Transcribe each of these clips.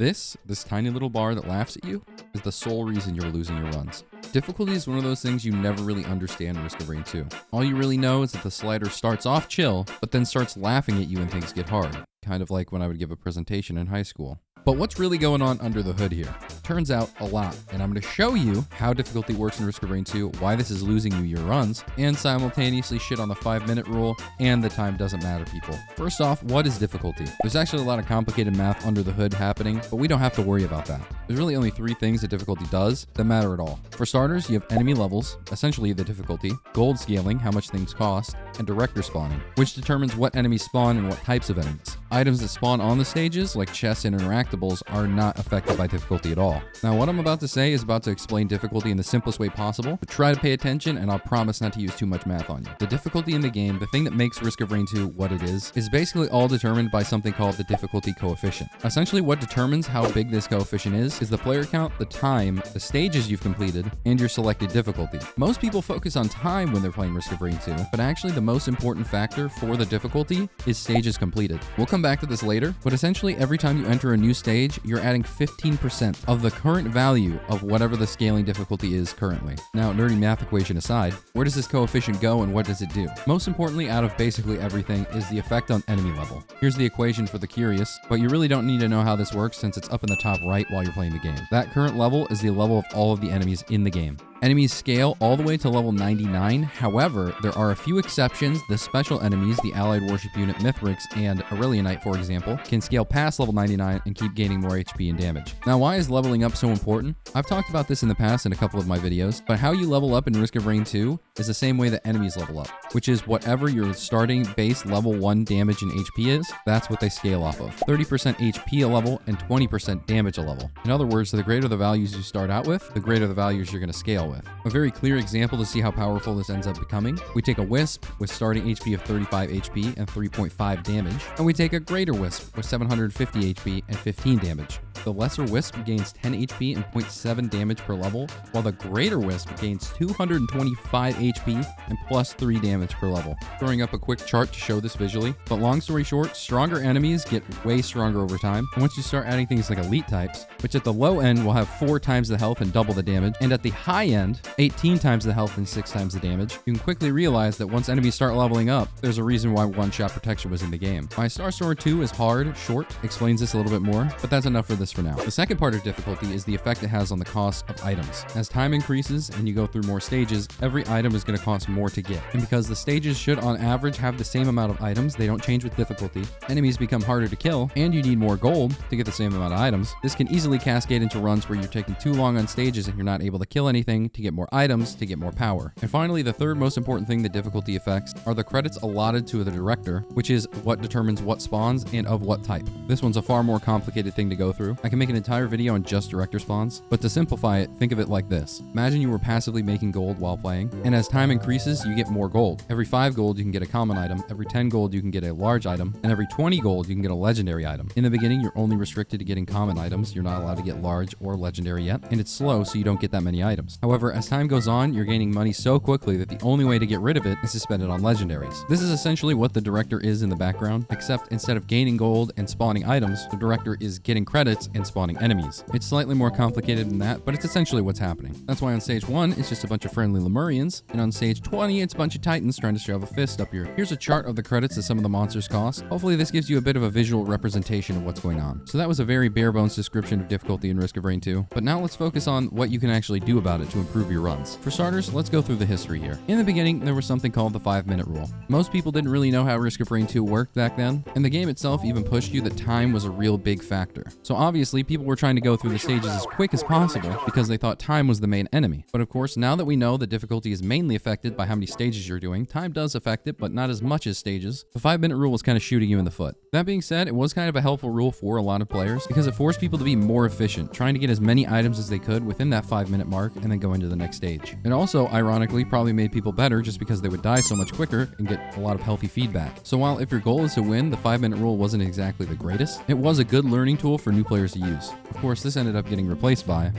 This tiny little bar that laughs at you is the sole reason you're losing your runs. Difficulty is one of those things you never really understand in Risk of Rain 2. All you really know is that the slider starts off chill, but then starts laughing at you when things get hard. Kind of like when I would give a presentation in high school. But what's really going on under the hood here? Turns out a lot, and I'm going to show you how difficulty works in Risk of Rain 2, why this is losing you your runs, and simultaneously shit on the 5-minute rule and the time doesn't matter people. First off, what is difficulty? There's actually a lot of complicated math under the hood happening, but we don't have to worry about that. There's really only 3 things that difficulty does that matter at all. For starters, you have enemy levels, essentially the difficulty, gold scaling, how much things cost, and director spawning, which determines what enemies spawn and what types of enemies. Items that spawn on the stages, like chests and interactables, are not affected by difficulty at all. Now, what I'm about to say is about to explain difficulty in the simplest way possible, but try to pay attention and I'll promise not to use too much math on you. The difficulty in the game, the thing that makes Risk of Rain 2 what it is basically all determined by something called the difficulty coefficient. Essentially, what determines how big this coefficient is the player count, the time, the stages you've completed, and your selected difficulty. Most people focus on time when they're playing Risk of Rain 2, but actually the most important factor for the difficulty is stages completed. We'll come back to this later, but essentially every time you enter a new stage, you're adding 15% of the current value of whatever the scaling difficulty is currently. Now, nerdy math equation aside, where does this coefficient go and what does it do? Most importantly, out of basically everything, is the effect on enemy level. Here's the equation for the curious, but you really don't need to know how this works since it's up in the top right while you're playing the game. That current level is the level of all of the enemies in the game. Enemies scale all the way to level 99. However, there are a few exceptions. The special enemies, the Allied Warship Unit Mithrix and Aurelionite, for example, can scale past level 99 and keep gaining more HP and damage. Now, why is leveling up so important? I've talked about this in the past in a couple of my videos, but how you level up in Risk of Rain 2 is the same way that enemies level up, which is whatever your starting base level 1 damage and HP is, that's what they scale off of. 30% HP a level and 20% damage a level. In other words, the greater the values you start out with, the greater the values you're going to scale with. A very clear example to see how powerful this ends up becoming, we take a Wisp with starting HP of 35 HP and 3.5 damage, and we take a Greater Wisp with 750 HP and 15 damage. The Lesser Wisp gains 10 HP and 0.7 damage per level, while the Greater Wisp gains 225 HP and plus 3 damage per level. Throwing up a quick chart to show this visually, but long story short, stronger enemies get way stronger over time, and once you start adding things like elite types, which at the low end will have 4 times the health and double the damage, and at the high end, 18 times the health and 6 times the damage, you can quickly realize that once enemies start leveling up, there's a reason why one-shot protection was in the game. My Star Sword 2 is hard, short, explains this a little bit more, but that's enough for this for now. The second part of difficulty is the effect it has on the cost of items. As time increases and you go through more stages, every item is going to cost more to get. And because the stages should on average have the same amount of items, they don't change with difficulty, enemies become harder to kill, and you need more gold to get the same amount of items. This can easily cascade into runs where you're taking too long on stages and you're not able to kill anything to get more items to get more power. And finally, the third most important thing that difficulty affects are the credits allotted to the director, which is what determines what spawns and of what type. This one's a far more complicated thing to go through. I can make an entire video on just director spawns, but to simplify it, think of it like this. Imagine you were passively making gold while playing, and as time increases, you get more gold. Every 5 gold, you can get a common item, every 10 gold, you can get a large item, and every 20 gold, you can get a legendary item. In the beginning, you're only restricted to getting common items. You're not allowed to get large or legendary yet, and it's slow, so you don't get that many items. However, as time goes on, you're gaining money so quickly that the only way to get rid of it is to spend it on legendaries. This is essentially what the director is in the background, except instead of gaining gold and spawning items, the director is getting credits and spawning enemies. It's slightly more complicated than that, but it's essentially what's happening. That's why on stage 1, it's just a bunch of friendly Lemurians, and on stage 20, it's a bunch of Titans trying to shove a fist up here. Here's a chart of the credits that some of the monsters cost. Hopefully this gives you a bit of a visual representation of what's going on. So that was a very bare bones description of difficulty in Risk of Rain 2, but now let's focus on what you can actually do about it to improve your runs. For starters, let's go through the history here. In the beginning, there was something called the 5-minute rule. Most people didn't really know how Risk of Rain 2 worked back then, and the game itself even pushed you that time was a real big factor. So obviously, people were trying to go through the stages as quick as possible because they thought time was the main enemy. But of course, now that we know the difficulty is mainly affected by how many stages you're doing, time does affect it, but not as much as stages. The 5-minute rule was kind of shooting you in the foot. That being said, it was kind of a helpful rule for a lot of players because it forced people to be more efficient, trying to get as many items as they could within that 5-minute mark and then go into the next stage. It also, ironically, probably made people better just because they would die so much quicker and get a lot of healthy feedback. So while if your goal is to win, the 5-minute rule wasn't exactly the greatest, it was a good learning tool for new players to use. Of course, this ended up getting replaced by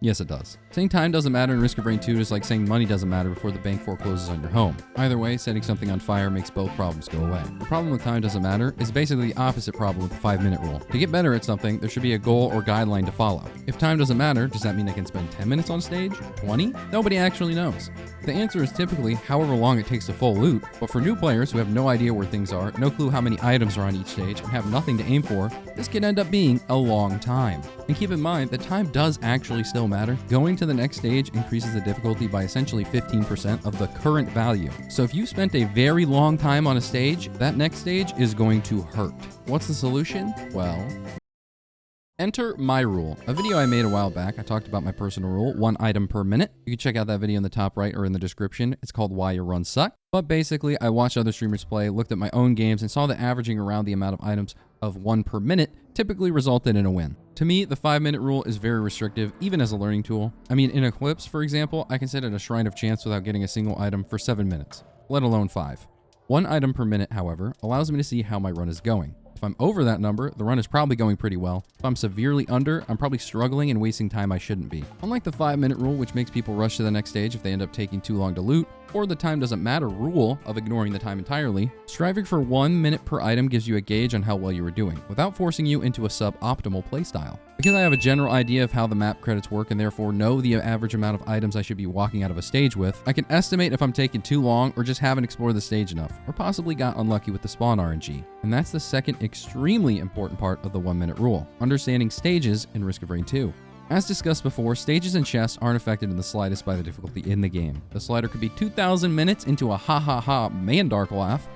Yes, it does. Saying time doesn't matter in Risk of Rain 2 is like saying money doesn't matter before the bank forecloses on your home. Either way, setting something on fire makes both problems go away. The problem with time doesn't matter is basically the opposite problem with the 5-minute rule. To get better at something, there should be a goal or guideline to follow. If time doesn't matter, does that mean I can spend 10 minutes on stage? 20? Nobody actually knows. The answer is typically however long it takes to full loot, but for new players who have no idea where things are, no clue how many items are on each stage, and have nothing to aim for, this could end up being a long time. And keep in mind that time does actually still matter. Going to the next stage increases the difficulty by essentially 15% of the current value. So if you spent a very long time on a stage, that next stage is going to hurt. What's the solution? Well, enter my rule. A video I made a while back, I talked about my personal rule, 1 item per minute. You can check out that video in the top right or in the description. It's called Why Your Runs Suck. But basically, I watched other streamers play, looked at my own games, and saw that averaging around the amount of items of 1 per minute typically resulted in a win. To me, the 5-minute rule is very restrictive, even as a learning tool. I mean, in Eclipse, for example, I can sit at a Shrine of Chance without getting a single item for 7 minutes, let alone 5. 1 item per minute, however, allows me to see how my run is going. If I'm over that number, the run is probably going pretty well. If I'm severely under, I'm probably struggling and wasting time I shouldn't be. Unlike the 5-minute rule, which makes people rush to the next stage if they end up taking too long to loot, or the time doesn't matter rule of ignoring the time entirely, striving for 1 minute per item gives you a gauge on how well you are doing, without forcing you into a suboptimal playstyle. Because I have a general idea of how the map credits work and therefore know the average amount of items I should be walking out of a stage with, I can estimate if I'm taking too long or just haven't explored the stage enough, or possibly got unlucky with the spawn RNG. And that's the second extremely important part of the 1 minute rule, understanding stages in Risk of Rain 2. As discussed before, stages and chests aren't affected in the slightest by the difficulty in the game. The slider could be 2,000 minutes into a ha ha ha Mandark laugh,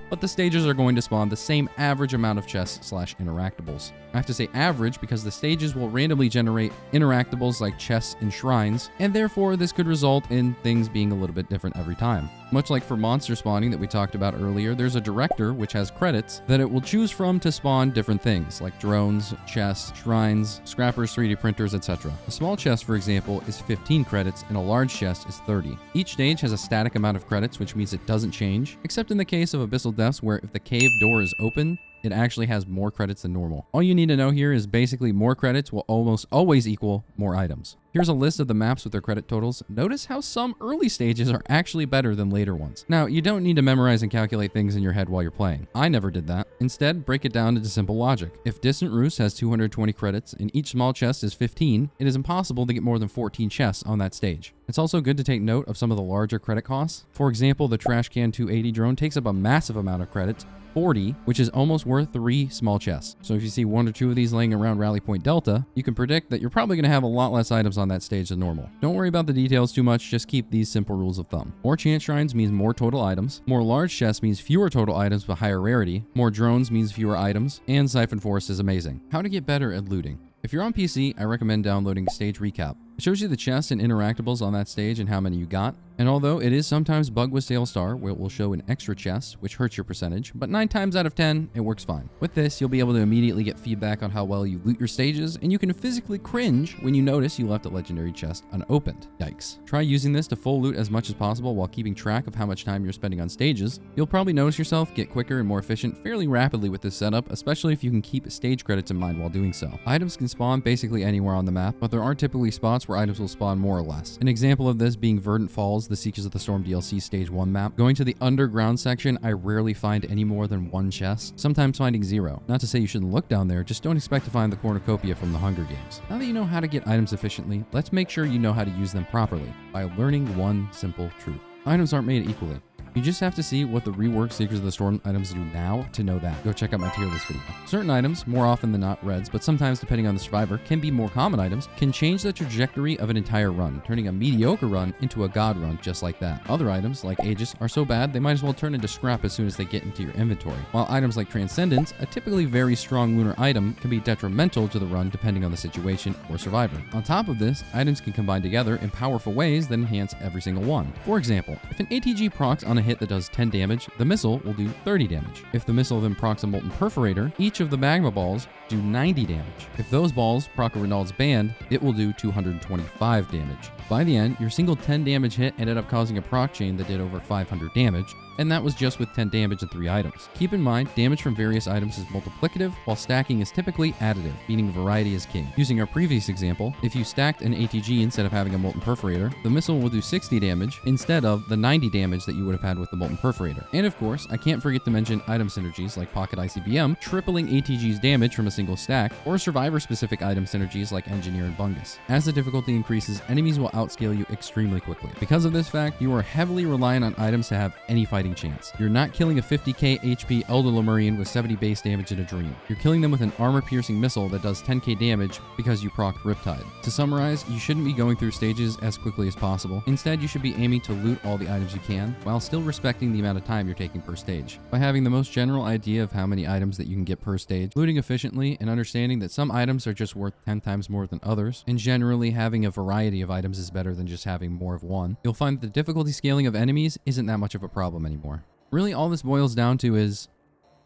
but the stages are going to spawn the same average amount of chests/interactables. I have to say average because the stages will randomly generate interactables like chests and shrines, and therefore this could result in things being a little bit different every time. Much like for monster spawning that we talked about earlier, there's a director, which has credits, that it will choose from to spawn different things, like drones, chests, shrines, scrappers, 3D printers, etc. A small chest, for example, is 15 credits, and a large chest is 30. Each stage has a static amount of credits, which means it doesn't change, except in the case of Abyssal Depths, where if the cave door is open, it actually has more credits than normal. All you need to know here is basically more credits will almost always equal more items. Here's a list of the maps with their credit totals. Notice how some early stages are actually better than later ones. Now, you don't need to memorize and calculate things in your head while you're playing. I never did that. Instead, break it down into simple logic. If Distant Roost has 220 credits and each small chest is 15, it is impossible to get more than 14 chests on that stage. It's also good to take note of some of the larger credit costs. For example, the Trash Can 280 drone takes up a massive amount of credits, 40, which is almost worth 3 small chests. So if you see 1 or 2 of these laying around Rally Point Delta, you can predict that you're probably going to have a lot less items on that stage than normal. Don't worry about the details too much, just keep these simple rules of thumb. More chance shrines means more total items, more large chests means fewer total items but higher rarity, more drones means fewer items, and Siphon Forest is amazing. How to get better at looting. If you're on PC, I recommend downloading Stage Recap. It shows you the chests and interactables on that stage and how many you got. And although it is sometimes bugged with Sale Star, where it will show an extra chest, which hurts your percentage, but 9 times out of 10, it works fine. With this, you'll be able to immediately get feedback on how well you loot your stages, and you can physically cringe when you notice you left a legendary chest unopened. Yikes. Try using this to full loot as much as possible while keeping track of how much time you're spending on stages. You'll probably notice yourself get quicker and more efficient fairly rapidly with this setup, especially if you can keep stage credits in mind while doing so. Items can spawn basically anywhere on the map, but there are typically spots where items will spawn more or less. An example of this being Verdant Falls, the Seekers of the Storm DLC Stage 1 map. Going to the underground section, I rarely find any more than 1 chest, sometimes finding 0. Not to say you shouldn't look down there, just don't expect to find the cornucopia from the Hunger Games. Now that you know how to get items efficiently, let's make sure you know how to use them properly by learning one simple truth. Items aren't made equally. You just have to see what the reworked Seekers of the Storm items do now to know that. Go check out my tier list video. Certain items, more often than not reds, but sometimes depending on the survivor, can be more common items, can change the trajectory of an entire run, turning a mediocre run into a god run just like that. Other items, like Aegis, are so bad they might as well turn into scrap as soon as they get into your inventory. While items like Transcendence, a typically very strong lunar item, can be detrimental to the run depending on the situation or survivor. On top of this, items can combine together in powerful ways that enhance every single one. For example, if an ATG procs on a hit that does 10 damage, the missile will do 30 damage. If the missile then procs a Molten Perforator, each of the magma balls do 90 damage. If those balls proc a Renault's Band, it will do 225 damage. By the end, your single 10 damage hit ended up causing a proc chain that did over 500 damage, and that was just with 10 damage and 3 items. Keep in mind, damage from various items is multiplicative, while stacking is typically additive, meaning variety is king. Using our previous example, if you stacked an ATG instead of having a Molten Perforator, the missile will do 60 damage instead of the 90 damage that you would have had with the Molten Perforator. And of course, I can't forget to mention item synergies like Pocket ICBM, tripling ATG's damage from a single stack, or survivor-specific item synergies like Engineer and Bungus. As the difficulty increases, enemies will outscale you extremely quickly. Because of this fact, you are heavily reliant on items to have any fighting chance. You're not killing a 50k HP Elder Lemurian with 70 base damage in a dream. You're killing them with an armor-piercing missile that does 10k damage because you procced Riptide. To summarize, you shouldn't be going through stages as quickly as possible. Instead, you should be aiming to loot all the items you can, while still respecting the amount of time you're taking per stage. By having the most general idea of how many items that you can get per stage, looting efficiently, and understanding that some items are just worth 10 times more than others, and generally having a variety of items is better than just having more of one, you'll find that the difficulty scaling of enemies isn't that much of a problem anymore. Really, all this boils down to is,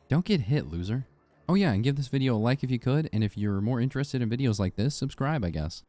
don't get hit, loser. Oh yeah, and give this video a like if you could, and if you're more interested in videos like this, subscribe, I guess.